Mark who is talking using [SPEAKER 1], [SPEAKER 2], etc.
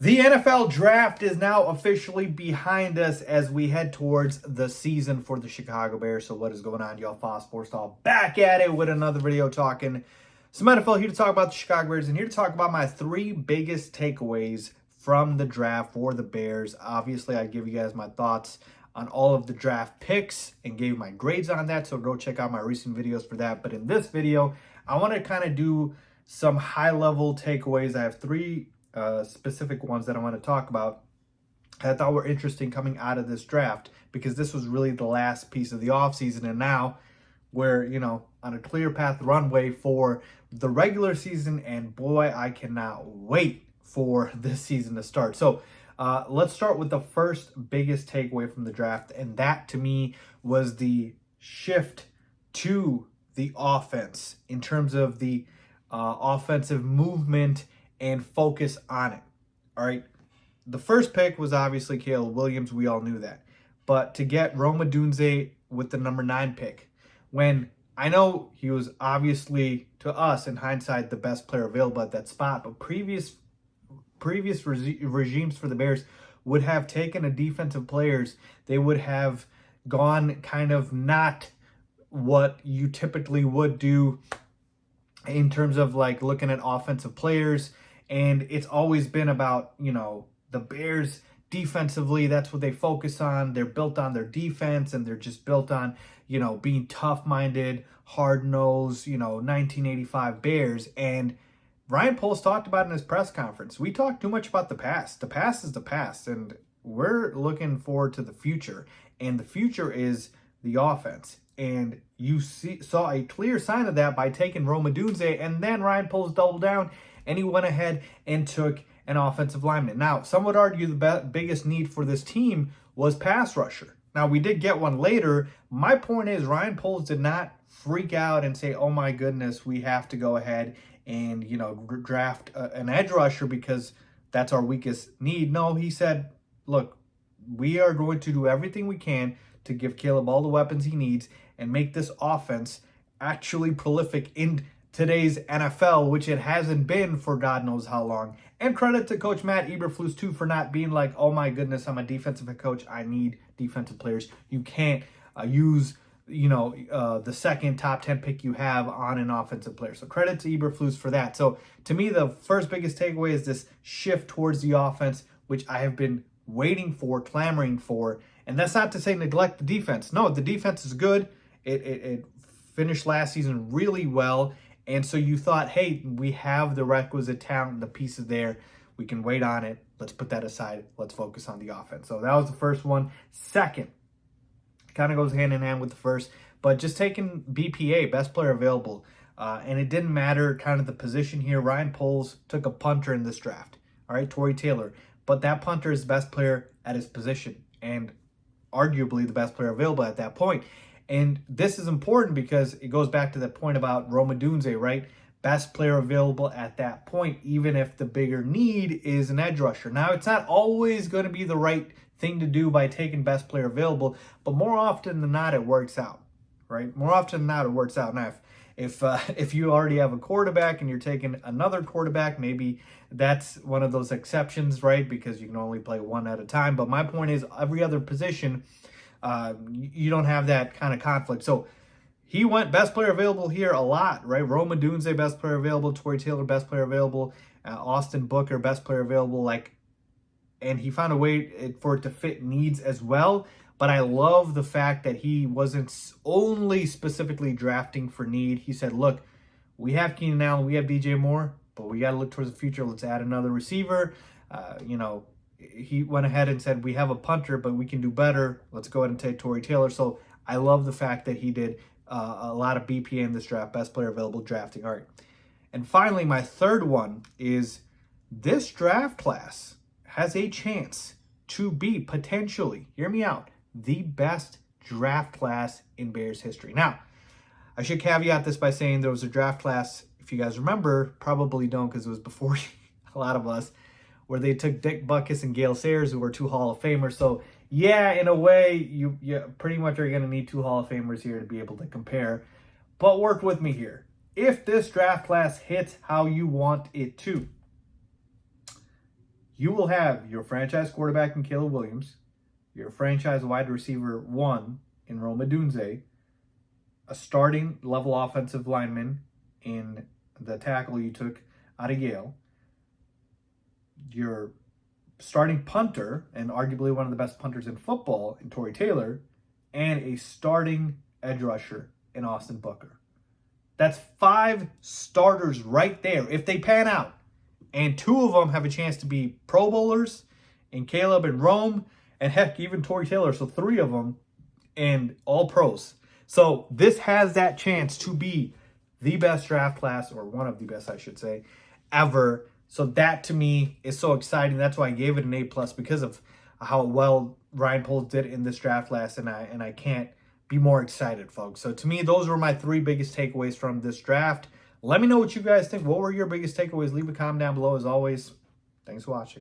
[SPEAKER 1] The NFL draft is now officially behind us as we head towards the season for the Chicago Bears. So what is going on, y'all? Faiz Sports Talk back at it with another video talking some NFL, here to talk about the Chicago Bears and here to talk about my three biggest takeaways from the draft for the Bears. Obviously, I give you guys my thoughts on all of the draft picks and gave my grades on that. So go check out my recent videos for that. But in this video, I want to kind of do some high-level takeaways. I have three specific ones that I want to talk about I thought were interesting coming out of this draft, because this was really the last piece of the offseason, and now we're, on a clear path runway for the regular season, and boy, I cannot wait for this season to start. So let's start with the first biggest takeaway from the draft, and that to me was the shift to the offense in terms of the offensive movement and focus on it. All right. The first pick was obviously Caleb Williams. We all knew that. But to get Rome Odunze with the number 9 pick, when I know he was obviously, to us in hindsight, the best player available at that spot, but previous regimes for the Bears would have taken a defensive players. They would have gone kind of not what you typically would do in terms of like looking at offensive players. And it's always been about, the Bears defensively. That's what they focus on. They're built on their defense, and they're just built on, being tough-minded, hard-nosed, 1985 Bears. And Ryan Poles talked about in his press conference, we talk too much about the past. The past is the past, and we're looking forward to the future. And the future is the offense. And you saw a clear sign of that by taking Rome Odunze, and then Ryan Poles doubled down, and he went ahead and took an offensive lineman. Now, some would argue the biggest need for this team was pass rusher. Now, we did get one later. My point is Ryan Poles did not freak out and say, oh my goodness, we have to go ahead and, draft an edge rusher because that's our weakest need. No, he said, look, we are going to do everything we can to give Caleb all the weapons he needs and make this offense actually prolific in today's NFL, which it hasn't been for God knows how long. And credit to Coach Matt Eberflus, too, for not being like, oh my goodness, I'm a defensive head coach, I need defensive players. You can't use, the second top 10 pick you have on an offensive player. So credit to Eberflus for that. So to me, the first biggest takeaway is this shift towards the offense, which I have been waiting for, clamoring for. And that's not to say neglect the defense. No, the defense is good. It finished last season really well. And so you thought, hey, we have the requisite talent, the pieces there. We can wait on it. Let's put that aside. Let's focus on the offense. So that was the first one. Second, kind of goes hand in hand with the first, but just taking BPA, best player available. And it didn't matter kind of the position here. Ryan Poles took a punter in this draft. All right, Torrey Taylor. But that punter is the best player at his position and arguably the best player available at that point. And this is important because it goes back to the point about Rome Odunze, right? Best player available at that point, even if the bigger need is an edge rusher. Now, it's not always going to be the right thing to do by taking best player available, but more often than not, it works out, right? More often than not, it works out. Now, if you already have a quarterback and you're taking another quarterback, maybe that's one of those exceptions, right? Because you can only play one at a time. But my point is, every other position, you don't have that kind of conflict. So he went best player available here a lot, right? Rome Odunze, best player available. Torrey Taylor, best player available. Austin Booker, best player available. And he found a way for it to fit needs as well. But I love the fact that he wasn't only specifically drafting for need. He said, look, we have Keenan Allen, we have DJ Moore, but we got to look towards the future. Let's add another receiver. He went ahead and said, we have a punter, but we can do better. Let's go ahead and take Torrey Taylor. So I love the fact that he did a lot of BPA in this draft, best player available drafting. All right. And finally, my third one is this draft class has a chance to be potentially, hear me out, the best draft class in Bears history. Now, I should caveat this by saying there was a draft class, if you guys remember, probably don't because it was before a lot of us, where they took Dick Butkus and Gale Sayers, who were 2 Hall of Famers. So, yeah, in a way, you pretty much are going to need 2 Hall of Famers here to be able to compare. But work with me here. If this draft class hits how you want it to, you will have your franchise quarterback in Caleb Williams, your franchise wide receiver 1 in Rome Odunze, a starting level offensive lineman in the tackle you took out of Yale, your starting punter, and arguably one of the best punters in football, in Torrey Taylor, and a starting edge rusher in Austin Booker. That's 5 starters right there if they pan out. And 2 of them have a chance to be Pro Bowlers, in Caleb and Rome, and heck, even Torrey Taylor. So 3 of them, and all pros. So this has that chance to be the best draft class, or one of the best, I should say, ever. So that to me is so exciting. That's why I gave it an A+, because of how well Ryan Poles did in this draft class, and I can't be more excited, folks. So to me, those were my 3 biggest takeaways from this draft. Let me know what you guys think. What were your biggest takeaways? Leave a comment down below. As always, thanks for watching.